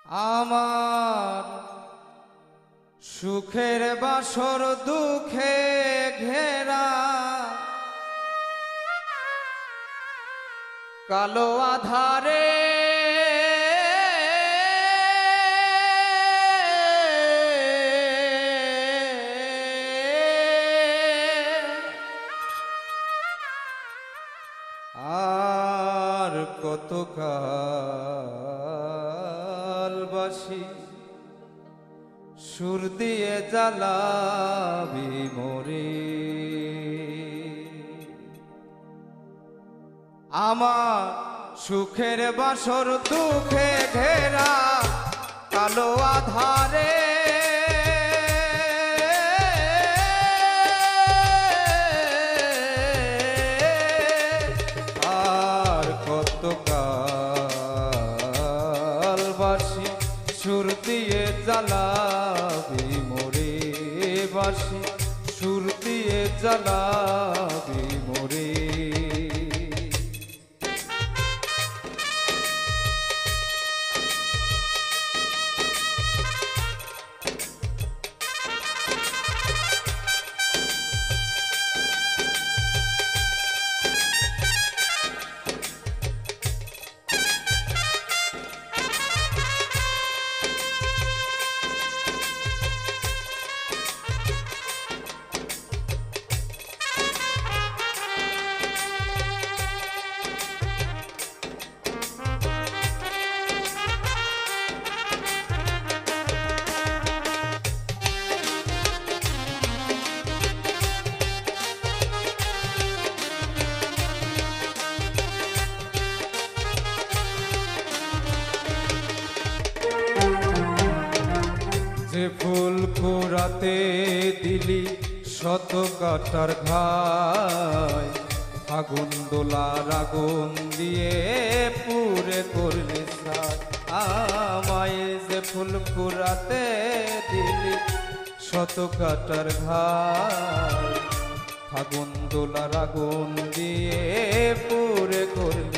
আমার সুখের বাসর দুঃখে ঘেরা, কালো আধারে আর কত কাল বাসি সুর দিয়ে জ্বালাবি মোরে। আমার সুখের বাসর দুঃখে ঘেরা, কালো আধারে আর কত কাল বাসি সুর দিয়ে জ্বালাবি মোরে, বাসি সুর দিয়ে জ্বালাবি মোরে। যে ফুল কুড়াতে দিলি শত কাটার ঘাই, আগুন দোলার আগুন দিয়ে পুরে করলি সাজ। আমায় যে ফুল কুড়াতে দিলি শত কাটার ঘাই, আগুন দোলার আগুন দিয়ে পুরে করলি